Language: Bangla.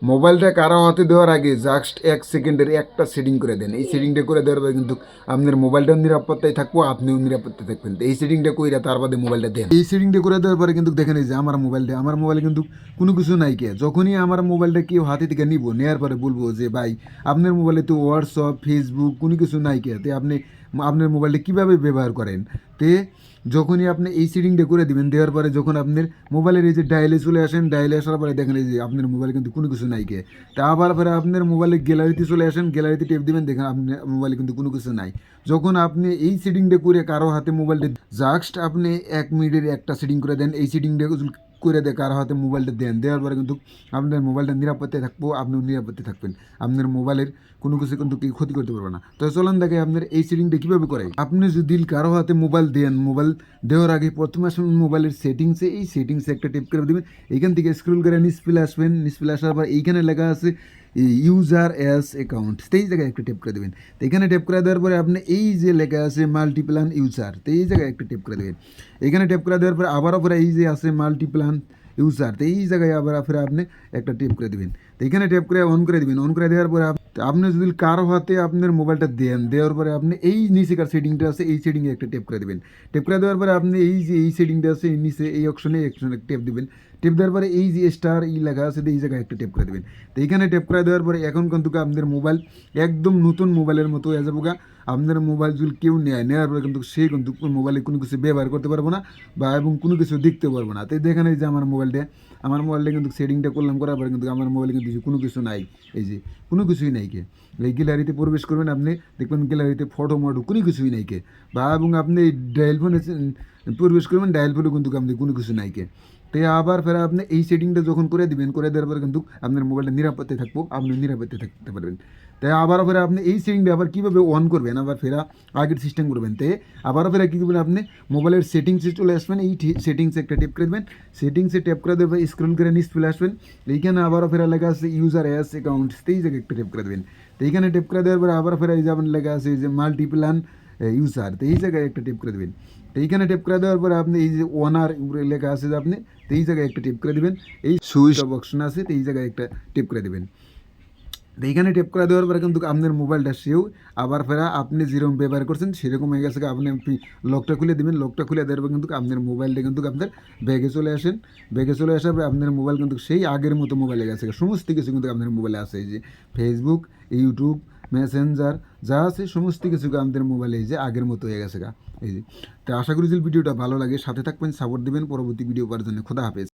মোবাইলটা কারো হাতে দেওয়ার আগে জাস্ট 1 সেকেন্ডের একটা সেটিং করে দেন। এই সেটিংটা করে দেওয়ার পরে কিন্তু আপনার মোবাইলটাও নিরাপত্তায় থাকবো, আপনিও নিরাপত্তায় থাকবেন। তো এই সেটিংটা কইরা তার বাদে মোবাইলটা দেন। এই সেটিংটা করে দেওয়ার পরে কিন্তু দেখেন এই যে আমার মোবাইলে কিন্তু কোনো কিছু নাই কে। যখনই আমার মোবাইলটা কেউ হাতে থেকে নিব, নেওয়ার পরে বলবো যে ভাই আপনার মোবাইলে তো হোয়াটসঅ্যাপ ফেসবুক কোনো কিছু নাই কে, তে আপনি আপনার মোবাইলটা কীভাবে ব্যবহার করেন। তে যখনই আপনি এই সেটিংটা করে দিবেন, দেওয়ার পরে যখন আপনার মোবাইলের এই যে ডায়ালে চলে আসেন, ডায়ালে আসার পরে দেখেন এই যে আপনার মোবাইলে কিন্তু কোনো কিছু নাই কে। তা আবার পরে আপনার মোবাইলে গ্যালারিতে চলে আসেন, গ্যালারিতে টেপ দিবেন, দেখেন আপনার মোবাইলে কিন্তু কোনো কিছু নাই। যখন আপনি এই সেটিংটা করে কারো হাতে মোবাইলটা জাস্ট আপনি 1 মিনিটের একটা সেটিং করে দেন, এই সেটিংটা করে দিয়ে কারো হাতে মোবাইলটা দেন, দেওয়ার পরে কিন্তু আপনার মোবাইলটা নিরাপত্তায় থাকবো, আপনিও নিরাপত্তায় থাকবেন। আপনার মোবাইলের কোনো কিছু কিন্তু কেউ ক্ষতি করতে পারবে না। তো চলেন দেখে আপনার এই সেটিংটা কীভাবে করে। আপনি যদি কারো হাতে মোবাইল দেন, মোবাইল দেওয়ার আগে প্রথমে আসবেন মোবাইলের সেটিংসে, এই সেটিংসে একটা টিপ করে দেবেন। এইখান থেকে স্ক্রল করে নিচে আসবেন, নিচে আসার পর এইখানে লেখা আছে ইউজার অ্যাস অ্যাকাউন্ট, তো এই জায়গায় একটা টেপ করে দেবেন। তো এখানে টেপ করে দেওয়ার পরে আপনি এই যে লেখা আছে মাল্টিপ্লান ইউজার, তো এই জায়গায় একটা টেপ করে দেবেন। এখানে টেপ করে দেওয়ার পরে আবারও পরে এই যে আছে মাল্টিপ্লান ইউজার, তো এই জায়গায় আবার ফিরে আপনি একটা টেপ করে দেবেন। তো এখানে টেপ করে অন করে দেবেন। অন করে দেওয়ার পরে আপনি যদি কারো হাতে আপনার মোবাইলটা দেন, দেওয়ার পরে আপনি এই নিচেকার সেটিংটা আছে, এই সেটিংয়ে একটা টেপ করে দেবেন। টেপ করে দেওয়ার পরে আপনি এই যে এই সেটিংটা আছে এই নিচে এই অপশনে টেপ দেবেন। টেপ দেওয়ার পরে এই যে স্টার ই লেখা আছে, এই জায়গায় একটা টেপ করে দেবেন। তো এইখানে টেপ করে দেওয়ার পরে এখন কিন্তু আপনার মোবাইল একদম নতুন মোবাইলের মতো হয়ে যাবো গা। আপনার মোবাইল যদি কেউ নেওয়ার পরে কিন্তু সে কিন্তু মোবাইলে কোনো কিছু ব্যবহার করতে পারবো না বা এবং কোনো কিছু দেখতে পারবো না। তো দেখেন এই যে আমার মোবাইলটা কিন্তু সেটিংটা করলাম, করার পরে কিন্তু আমার মোবাইলে কিন্তু কোনো কিছু নাই, এই যে কোনো কিছুই নাই কে। এই গ্যালারিতে প্রবেশ করবেন, আপনি দেখবেন গ্যালারিতে ফটো মটো কোনো কিছুই নাই কে। বা এবং আপনি ডায়াল ফোনে প্রবেশ করবেন, ডায়াল ফোনে কিন্তু আপনি কোনো কিছু নাই কে। তো আবার ফের আপনি এই সেটিংটা যখন করে দিবেন, করে দেওয়ার পরে কিন্তু আপনার মোবাইলটা নিরাপত্তায় থাকবো, আপনি নিরাপত্তায় থাকতে পারবেন। তাই আবারও ফের আপনি এই সেটিংটা আবার কীভাবে অন করবেন, আবার ফেরা আগের সিস্টেম করবেন। তো আবারও ফেরা কী করবেন, আপনি মোবাইলের সেটিংসে চলে আসবেন, এই সেটিংসে একটা টেপ করে দেবেন। সেটিংসে টেপ করে দেবেন, স্ক্রল করে নিচ চলে আসবেন। এইখানে আবারও ফেরা লেখা আছে ইউজার অ্যাস অ্যাকাউন্ট, এই জায়গায় একটা টেপ করে দেবেন। তো এইখানে টেপ করে দেওয়ার পরে আবার ফেরা এই যাবেন, লেখা আছে যে মাল্টিপ্লান ইউজার, তো এই জায়গায় একটা টেপ করে দেবেন। তো এইখানে টেপ করে দেওয়ার পরে আপনি এই যে ওনার লেখা আছে যে আপনি, তো এই জায়গায় একটা টেপ করে দেবেন। এই সুইচ অফ অপশন আছে, তো এই জায়গায় একটা টেপ করে দেবেন। তো এইখানে টেপ করে দেওয়ার পরে কিন্তু আপনার মোবাইলটা সেও আবার ফেরা আপনি যেরকম ব্যবহার করছেন সেরকম হয়ে গেছে। আপনি লকটা খুলে দেবেন, লকটা খুলে দেওয়ার পর কিন্তু আপনার মোবাইলটা কিন্তু আপনার ব্যাগে চলে আসেন। ব্যাগে চলে আসার পরে আপনার মোবাইল কিন্তু সেই আগের মতো মোবাইলে গেছে, সমস্ত কিছু কিন্তু আপনার মোবাইলে আছে। এই যে ফেসবুক, ইউটিউব, মেসেঞ্জার যা আছে সমস্ত কিছু আমাদের মোবাইলে এই যে আগের মতো হয়ে গেছে গা। এই যে, তো আশা করি যে ভিডিওটা ভালো লাগে, সাথে থাকবেন, সাপোর্ট দেবেন পরবর্তী ভিডিও পাওয়ার জন্য। খোদা হাফেজ।